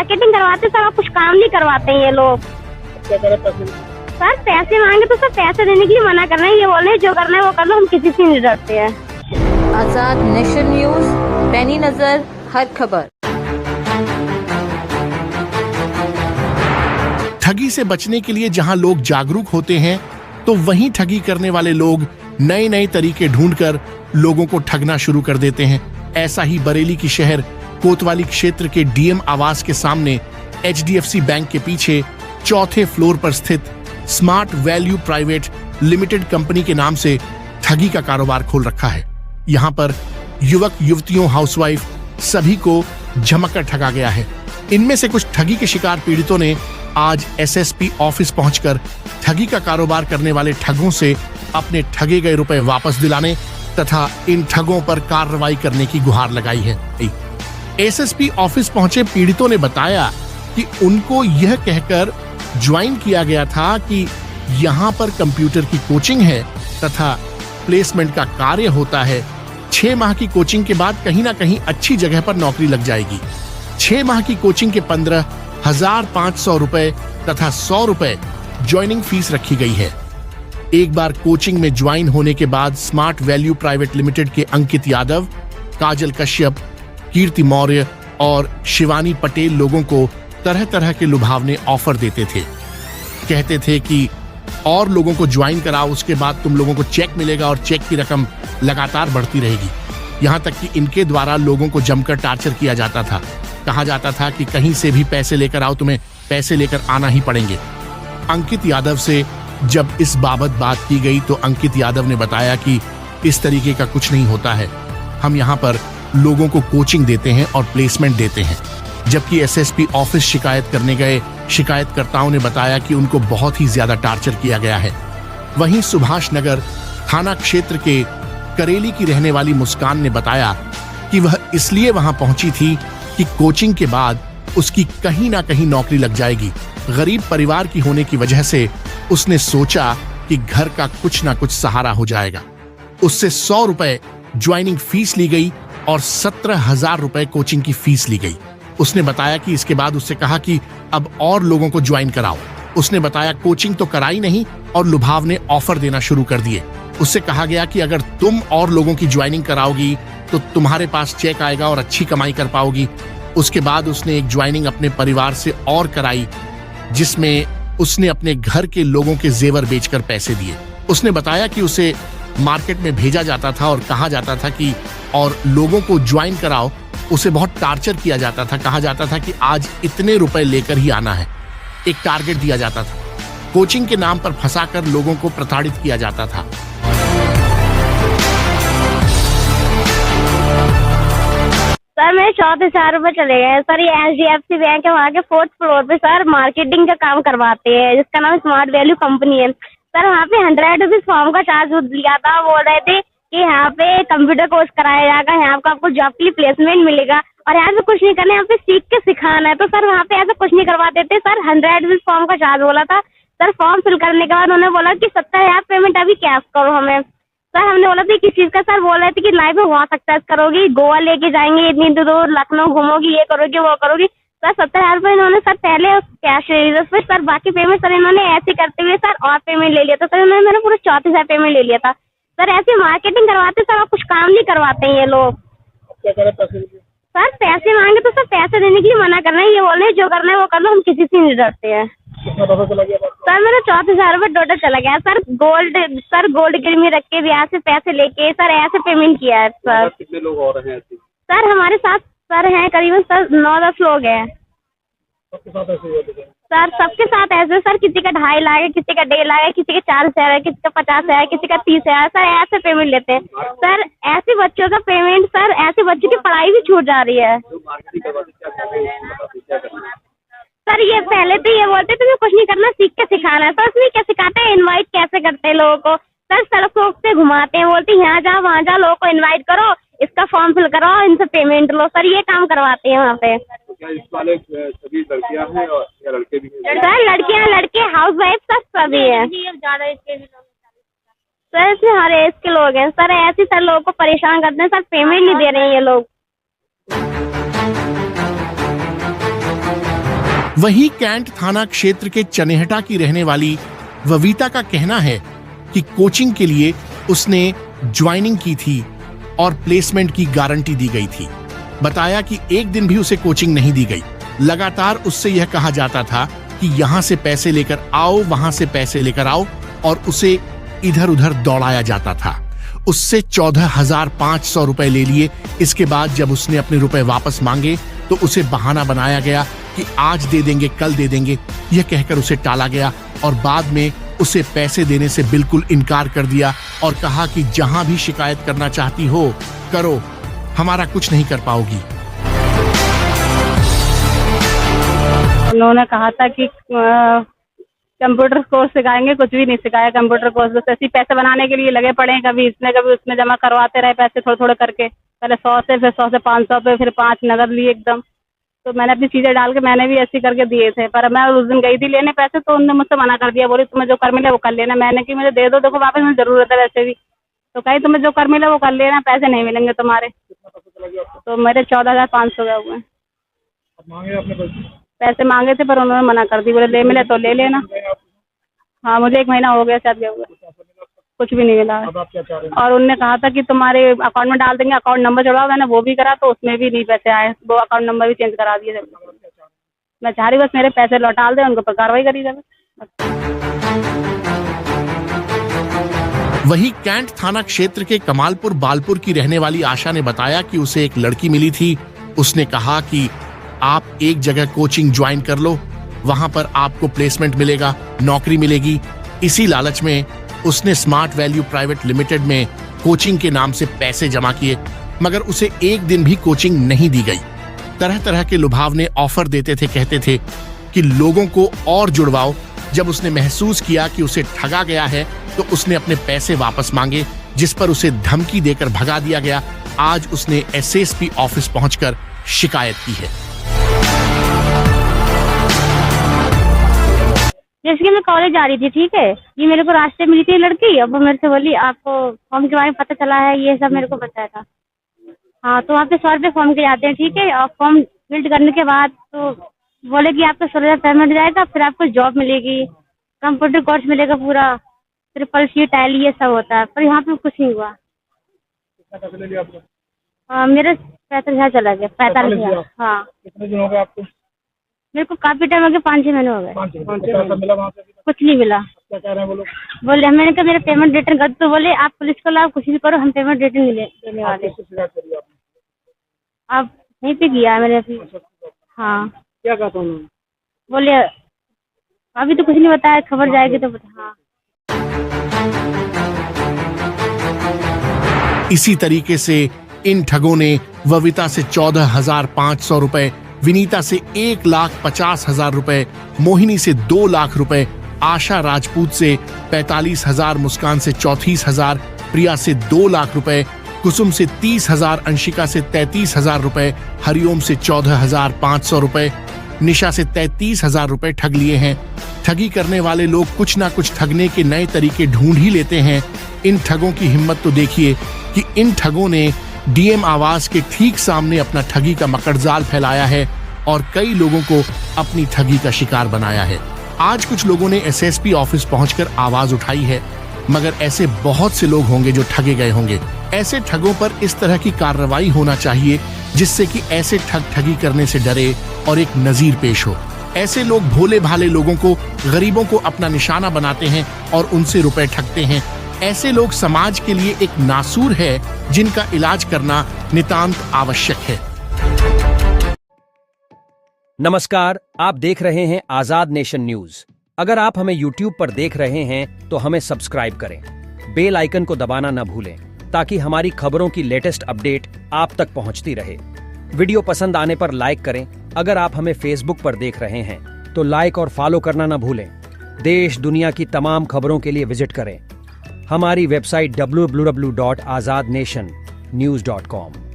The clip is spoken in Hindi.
मार्केटिंग करवाते सर, कुछ काम नहीं करवाते हैं ये लोग। क्या करे पैसे? सर पैसे मांगे तो सर पैसे देने के लिए मना कर रहे हैं, ये बोल रहे हैं जो करना है वो कर लो, हम किसी से नहीं डरते हैं। आजाद नेशन न्यूज, पैनी नजर हर खबर। ठगी से बचने के लिए जहां लोग जागरूक होते हैं, तो वहीं ठगी करने वाले लोग नए नए तरीके ढूंढकर लोगों को ठगना शुरू कर देते हैं। ऐसा ही बरेली की शहर कोतवाली क्षेत्र के डीएम आवास के सामने एचडीएफसी बैंक के पीछे चौथे फ्लोर पर स्थित smart value private limited company के नाम से ठगी का कारोबार खोल रखा है। यहाँ पर युवक युवतियों, हाउसवाइफ सभी को झमक्कर ठगा गया है। इनमें से कुछ ठगी के शिकार पीड़ितों ने आज एसएसपी ऑफिस पहुंचकर ठगी का कारोबार करने वाले ठगों से अपने ठगे गए रुपए वापस दिलाने तथा इन ठगों पर कार्रवाई करने की गुहार लगाई है। एसएसपी ऑफिस पहुंचे पीड़ितों ने बताया कि उनको यह कहकर ज्वाइन किया गया था कि यहाँ पर कंप्यूटर की कोचिंग है तथा प्लेसमेंट का कार्य होता है। 6 माह की कोचिंग के बाद कहीं ना कहीं अच्छी जगह पर नौकरी लग जाएगी। 6 माह की कोचिंग के 15,500 रुपए तथा 100 रुपए ज्वाइनिंग फीस रखी गई है। एक बार कोचिंग में ज्वाइन होने के बाद स्मार्ट वैल्यू प्राइवेट लिमिटेड के अंकित यादव, काजल कश्यप, कीर्ति मौर्य और शिवानी पटेल लोगों को तरह तरह के लुभावने ऑफर देते थे। कहते थे कि और लोगों को ज्वाइन कराओ, उसके बाद तुम लोगों को चेक मिलेगा और चेक की रकम लगातार बढ़ती रहेगी। यहाँ तक कि इनके द्वारा लोगों को जमकर टार्चर किया जाता था। कहा जाता था कि कहीं से भी पैसे लेकर आओ, तुम्हें पैसे लेकर आना ही पड़ेंगे। अंकित यादव से जब इस बाबत बात की गई तो अंकित यादव ने बताया कि इस तरीके का कुछ नहीं होता है, हम यहाँ पर लोगों को कोचिंग देते हैं और प्लेसमेंट देते हैं। जबकि एसएसपी ऑफिस शिकायत करने गए शिकायतकर्ताओं ने बताया कि उनको बहुत ही ज्यादा टार्चर किया गया है। वहीं सुभाष नगर थाना क्षेत्र के करेली की रहने वाली मुस्कान ने बताया कि वह इसलिए वहां पहुंची थी कि कोचिंग के बाद उसकी कहीं ना कहीं नौकरी लग जाएगी। गरीब परिवार की होने की वजह से उसने सोचा कि घर का कुछ ना कुछ सहारा हो जाएगा। उससे 100 रुपए ज्वाइनिंग फीस ली गई और 17,000 रुपए कोचिंग की फीस ली गई। उसने बताया कि इसके बाद उससे कहा कि अब और लोगों को ज्वाइन कराओ। उसने बताया कोचिंग तो कराई नहीं और लुभावने ऑफर देना शुरू कर दिए। उससे कहा गया कि अगर तुम और लोगों की ज्वाइनिंग कराओगी तो तुम्हारे पास चेक आएगा और अच्छी कमाई कर पाओगी। उसके बाद उसने एक ज्वाइनिंग अपने परिवार से और कराई, जिसमें उसने अपने घर के लोगों के जेवर बेचकर पैसे दिए। उसने बताया कि उसे मार्केट में भेजा जाता था और कहा जाता था कि और लोगों को ज्वाइन कराओ। उसे बहुत टार्चर किया जाता था। कहा जाता था कि आज इतने रुपए लेकर ही आना है। एक टारगेट दिया जाता था। कोचिंग के नाम पर फंसाकर लोगों को प्रताड़ित किया जाता था। सर मेरे 14,000 रुपए चले गए सर। ये एचडीएफसी बैंक है, वहाँ के 4th फ्लोर पे सर मार्केटिंग का काम करवाते हैं, जिसका नाम स्मार्ट वैल्यू कंपनी है। सर वहाँ पे 100 रुपीज फॉर्म का चार्ज लिया था। बोल रहे थे कि यहाँ पे कंप्यूटर कोर्स कराया जाएगा, यहाँ पे आपको जॉब के लिए प्लेसमेंट मिलेगा और यहाँ पे कुछ नहीं करना है, यहाँ पे सीख के सिखाना है। तो सर वहाँ पे ऐसा कुछ नहीं करवाते थे सर। 100 रुपीज फॉर्म का चार्ज बोला था सर। फॉर्म फिल करने के बाद उन्होंने बोला कि 17,000 पेमेंट अभी कैश करो हमें। सर हमने बोला था किस चीज का? सर बोल रहे थे कि लाइफ में वहाँ सक्सेस करोगी, गोवा लेके जाएंगे, इतनी दूर लखनऊ घूमोगी, ये करोगी वो करोगी। सर 17,000 रुपए इन्होंने सर पहले कैश ले लिया, फिर सर बाकी पेमेंट सर इन्होंने ऐसे करते हुए सर और पेमेंट ले लिया था। सर इन्होंने मेरा पूरा 34,000 पेमेंट ले लिया था। सर ऐसी मार्केटिंग करवाते सर, कुछ काम नहीं करवाते हैं ये लोग। क्या करे पैसे? सर पैसे मांगे तो सर पैसे देने के लिए मना कर रहे हैं, ये बोल रहे हैं जो करना है वो कर लो, हम किसी से नहीं डरते हैं। कितना पैसा चला गया? सर मेरा 14,000 रुपए टोटल चला गया सर। गोल्ड गिरवी रख के ब्याज से पैसे लेके सर ऐसे पेमेंट किया है सर। कितने लोग और हैं ऐसे? सर हमारे साथ सर हैं करीबन सर 9-10 लोग हैं सबके साथ ऐसे हुआ था? सर सबके साथ ऐसे सर, किसी का 2.5 लाख है, किसी का 1.5 लाख है, किसी का 4,000 है, किसी का 50,000 है, किसी का 30,000 सर ऐसे पेमेंट लेते हैं सर। ऐसे बच्चों का पेमेंट सर, ऐसे बच्चों की पढ़ाई भी छूट जा रही है सर। ये पहले तो ये बोलते तुम्हें कुछ नहीं करना, सीख के सिखाना है। सर उसमें क्या सिखाते हैं, इनवाइट कैसे करते हैं लोगों को सर, सड़कों से घुमाते हैं, बोलते हैं यहाँ जाओ वहाँ जाओ, लोगों को इनवाइट करो, इसका फॉर्म फिल कराओ, इनसे पेमेंट लो सर। ये काम करवाते हैं वहाँ पे। क्या इस वाले सभी लड़कियां हैं और या लड़के भी हैं? सर लड़कियाँ लड़के हाउस वाइफ सब सभी है सर। इसमें हर एज के लोग हैं सर। ऐसे सर लोगों को परेशान करते हैं सर, पेमेंट नहीं दे रहे हैं ये लोग। वहीं कैंट थाना क्षेत्र के चनेहटा की रहने वाली वविता का कहना है कि कोचिंग के लिए उसने ज्वाइनिंग की थी और प्लेसमेंट की गारंटी दी गई थी। बताया कि एक दिन भी उसे कोचिंग नहीं दी गई। लगातार उससे यह कहा जाता था कि यहां से पैसे लेकर आओ, वहां से पैसे लेकर आओ, और उसे इधर उधर दौड़ाया जाता था। उससे 14,500 रुपए ले लिए। इसके बाद जब उसने अपने रुपए वापस मांगे तो उसे बहाना बनाया गया कि आज दे देंगे, कल दे देंगे। यह कहकर उसे टाला गया और बाद में उसे पैसे देने से बिल्कुल इनकार कर दिया और कहा कि जहां भी शिकायत करना चाहती हो करो, हमारा कुछ नहीं कर पाओगी। उन्होंने कहा था कि कंप्यूटर कोर्स सिखाएंगे, कुछ भी नहीं सिखाया। कंप्यूटर कोर्स बस ऐसे पैसे बनाने के लिए लगे पड़े हैं, कभी इसमें कभी उसमें जमा करवाते रहे पैसे थोड़े थोड़े करके। पहले 100 से, फिर 100 से 500 पे, फिर 5 नगद लिए एकदम। तो मैंने अपनी चीजें डाल के मैंने भी ऐसे करके दिए थे, पर मैं उस दिन गई थी लेने पैसे तो उन्होंने मुझसे मना कर दिया। बोली तुम्हें जो कर मिले वो कर लेना। मैंने कि मुझे दे दो, देखो वापस मुझे जरूरत है वैसे भी। तो कहीं तुम्हें जो कर मिले वो कर लेना, पैसे नहीं मिलेंगे तुम्हारे। तो मेरे 14,500 गए हुए हैं। पैसे मांगे थे पर उन्होंने मना कर दी, बोले ले मिले तो ले लेना। हाँ, मुझे 1 महीना हो गया शायद गए हुए, कुछ भी नहीं मिला। और उनने कहा था कि तुम्हारे अकाउंट में डाल देंगे, अकाउंट नंबर चढ़ाओ। मैंने वो भी करा तो उसमें भी नहीं पैसे आए, वो अकाउंट नंबर भी चेंज करा दिए। मैं चाह रही बस मेरे पैसे लौटा दे, उनको पर कार्रवाई करी जाए। वहीं कैंट थाना क्षेत्र के कमालपुर बालपुर की रहने वाली आशा ने बताया कि उसे एक लड़की मिली थी। उसने कहा कि आप एक जगह कोचिंग ज्वाइन कर लो, वहां पर आपको प्लेसमेंट मिलेगा, नौकरी मिलेगी। इसी लालच में उसने स्मार्ट वैल्यू प्राइवेट लिमिटेड में कोचिंग के नाम से पैसे जमा किए, मगर उसे एक दिन भी कोचिंग नहीं दी गई। तरह तरह के लुभावने ऑफर देते थे, कहते थे कि लोगों को और जुड़वाओ। जब उसने महसूस किया कि उसे ठगा गया है तो उसने अपने पैसे वापस मांगे, जिस पर उसे धमकी देकर भगा दिया गया। आज उसने एसएसपी ऑफिस पहुंचकर शिकायत की है। जैसे कि मैं कॉलेज जा रही थी, ठीक है, ये मेरे को रास्ते मिली थी लड़की। अब वो मेरे से बोली आपको फॉर्म के बारे में पता चला है, ये सब मेरे को बताया था। हाँ, तो वहाँ पे 100 रुपये फॉर्म के जाते हैं, ठीक है। और फॉर्म फिल करने के बाद तो बोले कि आपको 16,000 पेमेंट जाएगा, फिर आपको जॉब मिलेगी, कंप्यूटर कोर्स मिलेगा पूरा, ट्रिपल सी टैली ये सब होता है। पर यहाँ पे कुछ नहीं हुआ। मेरे 35,000 चला गया, 45,000। हाँ, कितने दिन हो गए आपको? मेरे को काफी टाइम हो गया, 5-6 महीने हो गए। पैसा मिला वहाँ से? कुछ नहीं मिला। क्या कह रहे हैं वो लोग? बोले मैंने कहा मेरा पेमेंट रिटर्न कर दो, तो बोले आप पुलिस को लाओ, कुछ भी करो, हम पेमेंट रिटर्न नहीं देने वाले। आप यहीं पे किया है मैंने अभी। हाँ, क्या कहा था उन्होंने? बोले अभी तो कुछ नहीं बताया, खबर जाएगी तो बता। हाँ, इसी तरीके से इन ठगों ने वविता से 14,500 रुपए, विनीता से 1,50,000 रुपए, मोहिनी से 2 लाख रुपए, आशा राजपूत से 45,000, मुस्कान से 34,000, प्रिया से 2 लाख रुपए, कुसुम से 30,000, अंशिका से 33,000 रुपए, हरिओम से 14,500 रुपए, निशा से 33,000 रुपए ठग लिए हैं। ठगी करने वाले लोग कुछ ना कुछ ठगने के नए तरीके ढूंढ ही लेते हैं। इन ठगों की हिम्मत तो देखिए कि इन ठगों ने डीएम आवास के ठीक सामने अपना ठगी का मकड़जाल फैलाया है और कई लोगों को अपनी ठगी का शिकार बनाया है। आज कुछ लोगों ने एसएसपी ऑफिस पहुंचकर आवाज उठाई है, मगर ऐसे बहुत से लोग होंगे जो ठगे गए होंगे। ऐसे ठगों पर इस तरह की कार्रवाई होना चाहिए जिससे कि ऐसे ठग ठगी करने से डरे और एक नजीर पेश हो। ऐसे लोग भोले भाले लोगों को, गरीबों को अपना निशाना बनाते हैं और उनसे रुपए ठगते हैं। ऐसे लोग समाज के लिए एक नासूर है जिनका इलाज करना नितांत आवश्यक है। नमस्कार, आप देख रहे हैं आजाद नेशन न्यूज। अगर आप हमें YouTube पर देख रहे हैं तो हमें सब्सक्राइब करें, बेल आइकन को दबाना न भूलें ताकि हमारी खबरों की लेटेस्ट अपडेट आप तक पहुंचती रहे। वीडियो पसंद आने पर लाइक करें। अगर आप हमें Facebook पर देख रहे हैं तो लाइक और फॉलो करना न भूलें। देश दुनिया की तमाम खबरों के लिए विजिट करें हमारी वेबसाइट www.azadnationnews.com।